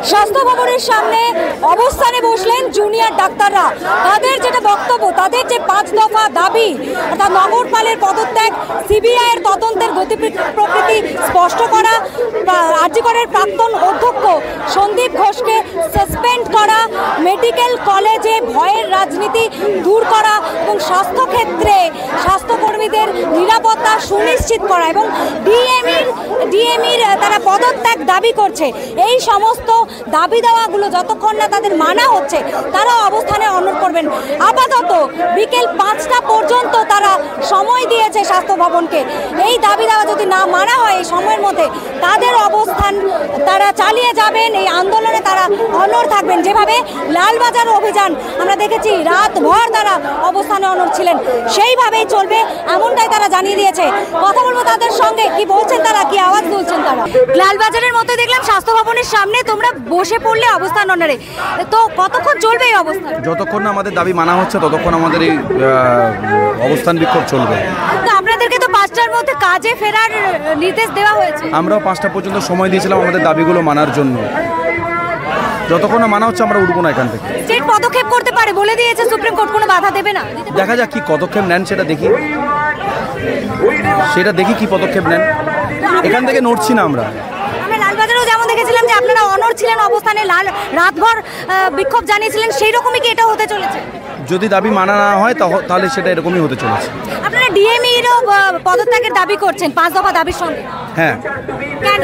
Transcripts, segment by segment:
স্বাস্থ্য ভবনের সামনে অবস্থানে বসলেন জুনিয়র ডাক্তাররা। তাদের যেটা বক্তব্য, তাদের যে 5 দফা দাবি, অর্থাৎ নগরপালের পদত্যাগ, সিবিআইয়ের তদন্তের গতি প্রকৃতি স্পষ্ট করা, আরজি করের প্রাক্তন অধ্যক্ষ সন্দীপ ঘোষকে সাসপেন্ড করা, মেডিকেল কলেজে ভয়ের রাজনীতি দূর করা এবং স্বাস্থ্যক্ষেত্রে স্বাস্থ্যকর্মীদের নিরাপত্তা সুনিশ্চিত করা এবং ডিএমইর তারা পদত্যাগ দাবি করছে। এই সমস্ত দাবি দেওয়াগুলো যতক্ষণ না তাদের মানা হচ্ছে তারা অবস্থানে অনড় করবেন। আপাতত বিকেল 5টা পর্যন্ত তারা সময় দিয়েছে স্বাস্থ্য ভবনকে। এই দাবি দেওয়া যদি না মানা হয় এই সময়ের মধ্যে তাদের অবস্থান তারা চালিয়ে যাবেন, এই আন্দোলনে তারা অনড় থাকবেন। যেভাবে লালবাজার অভিযান আমরা দেখেছি রাতভর তারা অবস্থানে অনড় ছিলেন, সেইভাবেই চলবে এমনটাই তারা জানিয়ে দিয়েছে। কথা বলবো তাদের সঙ্গে, কি বলছেন তারা, কি আওয়াজ তুলছেন তারা। লালবাজারের মতো দেখলাম স্বাস্থ্য ভবনের সামনে তোমরা বসে পড়লে অবস্থান অনড়ে, তো কতক্ষণ চলবে এই অবস্থান? যতক্ষণ না আমাদের দাবি মানা হচ্ছে ততক্ষণ আমাদের এই অবস্থান বিক্ষোভ চলবে। আপনাদেরকে তো 5টার মধ্যে কাজে ফেরার নির্দেশ দেওয়া হয়েছে। আমরাও 5টা পর্যন্ত সময় দিয়েছিলাম আমাদের দাবিগুলো মানার জন্য। যতক্ষণ না মানা হচ্ছে আমরা উঠবো না এখান থেকে। স্টেট পদক্ষেপ করতে পারে বলে দিয়েছে সুপ্রিম কোর্ট, কোনো বাধা দেবে না। দেখা যাক কি পদক্ষেপ নেন সেটা দেখি কি পদক্ষেপ নেন। এখান থেকে নড়ছি না আমরা। লালবাজারেও যেমন দেখেছিলাম যে আপনারা অনড় ছিলেন অবস্থানে, রাতভর বিক্ষোভ জানিয়েছিলেন, সেই রকমই কি এটা হতে চলেছে? যদি দাবি মানা না হয় তাহলে সেটা এরকমই হতে চলেছে। আপনারা ডিএমইরও পদত্যাগের দাবি করছেন 5 দফা দাবির সঙ্গে? হ্যাঁ। কেন?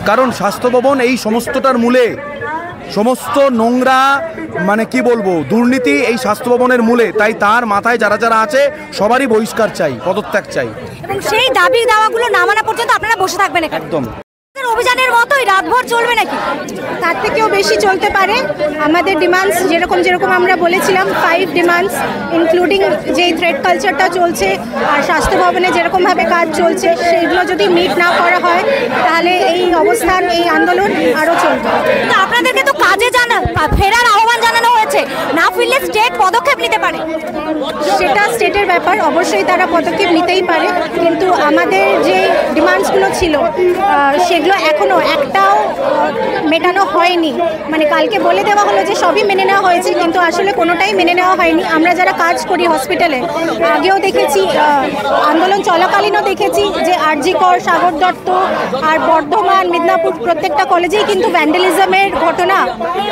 কারণ স্বাস্থ্য ভবন এই সমস্তটার মূলে, সমস্ত নোংরা মানে কি বলবো দুর্নীতি এই স্বাস্থ্য ভবনের মূলে। তাই তার মাথায় যারা যারা আছে সবারই বহিষ্কার চাই, পদত্যাগ চাই। এবং সেই দাবি দাওয়াগুলো না মানা পর্যন্ত আপনারা বসে থাকবেন একদম। অভিযানের মতোই রাতভর চলবে নাকি? তার থেকেও বেশি চলতে পারে। আমাদের ডিমান্ডস যেরকম আমরা বলেছিলাম 5 ডিমান্ডস ইনক্লুডিং যে থ্রেড কালচারটা চলছে আর স্বাস্থ্য ভবনে যেরকমভাবে কাজ চলছে সেইগুলো যদি মিট না করা হয় তাহলে এই অবস্থান, এই আন্দোলন আরও চলবে। আপনাদেরকে তো কাজে ফেরার আহ্বান জানানো হয়েছে, না ফিরলে স্টেট পদক্ষেপ নিতে পারে। সেটা স্টেটের ব্যাপার, অবশ্যই তারা পদক্ষেপ নিতেই পারে, কিন্তু আমাদের যে ডিমান্ডসগুলো ছিল সেগুলো এখনো একটাও মেটানো হয়নি। মানে কালকে বলে দেওয়া হলো যে সবই মেনে নেওয়া হয়েছে, কিন্তু আসলে কোনোটাই মেনে নেওয়া হয়নি। আমরা যারা কাজ করি হসপিটালে আগেও দেখেছি, আন্দোলন চলাকালীনও দেখেছি যে আরজি কর, সাগর দত্ত আর বর্ধমান, মিদনাপুর প্রত্যেকটা কলেজেই কিন্তু ভ্যান্ডালিজমের ঘটনা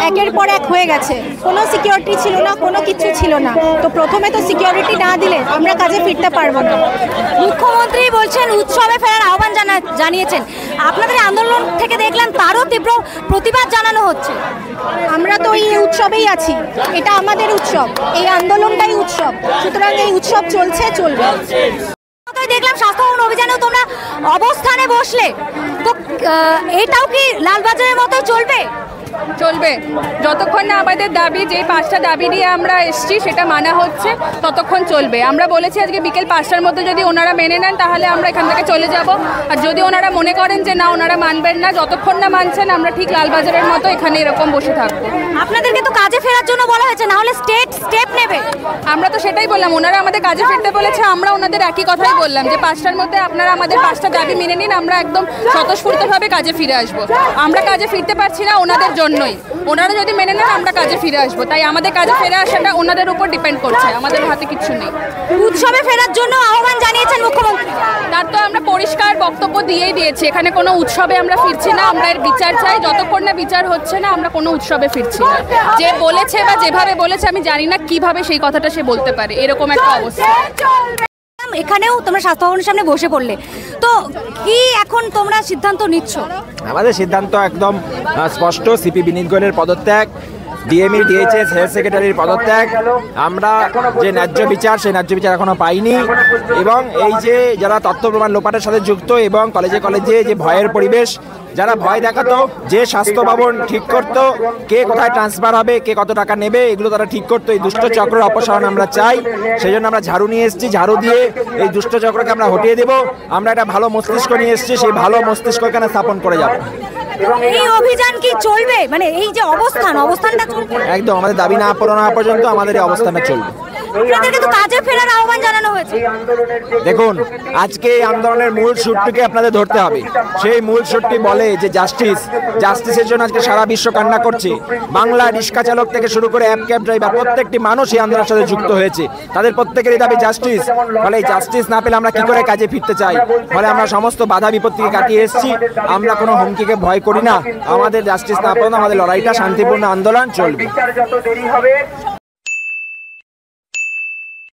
একের পর এক হয়ে গেছে। কোনো সিকিউরিটি ছিল না, কোনো কিছু ছিল না। তো প্রথমে তো সিকিউরিটি না দিলে আমরা কাজে ফিরতে পারবো না। মুখ্যমন্ত্রী বলছেন উৎসবে ফেরার আহ্বান জানিয়েছেন। আপনাদের আন্দোলন থেকে দেখলাম তারও তীব্র প্রতিবাদ জানানো হচ্ছে। আমরা তো এই উৎসবেই আছি, এটা আমাদের উৎসব, এই আন্দোলনটাই উৎসব, সুতরাং এই উৎসব চলবে। দেখলাম স্বাস্থ্য ভবন অভিযানেও তোমরা অবস্থানে বসলে, তো এটাও কি লালবাজারের মতো চলবে? চলবে যতক্ষণ না আমাদের দাবি, যে 5টা দাবি নিয়ে আমরা এসছি সেটা মানা হচ্ছে ততক্ষণ চলবে। আমরা বলেছি আজকে বিকেল 5টার মধ্যে যদি ওনারা মেনে নেন তাহলে আমরা এখান থেকে চলে যাব, আর যদি ওনারা মনে করেন যে না ওনারা মানবেন না, যতক্ষণ না মানছেন আমরা ঠিক লালবাজারের মতো এখানে এরকম বসে থাকবো। আপনাদেরকে তো কাজে ফেরার জন্য বলা হয়েছে, না হলে স্টেপ নেবে। আমরা তো সেটাই বললাম, ওনারা আমাদের কাজে ফিরতে বলেছে, আমরা ওনাদের একই কথাই বললাম যে 5টার মধ্যে আপনারা আমাদের 5টা দাবি মেনে নিন, আমরা একদম স্বতঃস্ফূর্তভাবে কাজে ফিরে আসবো। আমরা কাজে ফিরতে পারছি না ওনাদের জন্যই, ওনারা যদি মেনে নেন আমরা কাজে ফিরে আসবো। তাই আমাদের কাজে ফিরে আসাটা ওনাদের উপর ডিপেন্ড করছে, আমাদের হাতে কিছু নেই। উৎসবে ফেরার জন্য আহ্বান জানিয়েছেন মুখ্যমন্ত্রী, তার তো আমরা পরিষ্কার বক্তব্য দিয়েই দিয়েছি। এখানে কোনো উৎসবে আমরা ফিরছি না, আমরা এর বিচার চাই। যতক্ষণ না বিচার হচ্ছে না আমরা কোনো উৎসবে ফিরছি না। যে বলেছে বা যেভাবে বলেছে আমি জানি না কিভাবে সেই কথাটা সে বলতে পারে, এরকম একটা অবস্থা। এখানেও তোমরা স্বাস্থ্য ভবনের সামনে বসে পড়লে, তো কি এখন তোমরা সিদ্ধান্ত নিচ্ছ? আমাদের সিদ্ধান্ত একদম স্পষ্ট, সিপি বিনীত গোয়েলের পদত্যাগ, ডিএমই ডিএইচএস হেলথ সেক্রেটারির পদত্যাগ। আমরা যে ন্যায্য বিচার সেই ন্যায্য বিচার এখনো পাইনি, এবং এই যে যারা তথ্য প্রমাণ লোপাটের সাথে যুক্ত এবং কলেজে যে ভয়ের পরিবেশ, যারা ভয় দেখাতো, যে স্বাস্থ্য ভবন ঠিক করতো কে কোথায় ট্রান্সফার হবে, কে কত টাকা নেবে, এগুলো তারা ঠিক করতো, এই দুষ্ট চক্রের অপসারণ আমরা চাই। সেই জন্য আমরা ঝাড়ু নিয়ে এসেছি, ঝাড়ু দিয়ে এই দুষ্ট চক্রকে আমরা হটিয়ে দেবো। আমরা একটা ভালো মস্তিষ্ক নিয়ে এসেছি, সেই ভালো মস্তিষ্ক এখানে স্থাপন করে যাবো। এই অভিযান কি চলবে, মানে এই যে অবস্থানটা চলবে একদম আমাদের দাবি না পূরণ হওয়া পর্যন্ত আমাদের এই অবস্থানটা চলবে। আপনাদেরকে তো কাজে ফেরার আহ্বান জানানো হয়েছে। দেখুন, আজকে এই আন্দোলনের মূল সুরটিকে আপনাদের ধরতে হবে। সেই মূল সুরটি বলে যে জাস্টিসের জন্য আজকে সারা বিশ্ব কান্না করছে। বাংলা রিক্সা চালক থেকে শুরু করে অ্যাপ ক্যাব ড্রাইভার প্রত্যেকটি মানুষ এই আন্দোলনের সাথে যুক্ত হয়েছে। তাদের প্রত্যেকেরই দাবি জাস্টিস। ফলে এই জাস্টিস না পেলে আমরা কি করে কাজে ফিরতে চাই? ফলে আমরা সমস্ত বাধা বিপত্তিকে কাটিয়ে এসেছি। আমরা কোনো হুমকিকে ভয় করি না। আমাদের জাস্টিস না পেলে আমাদের লড়াইটা শান্তিপূর্ণ আন্দোলন চলবে।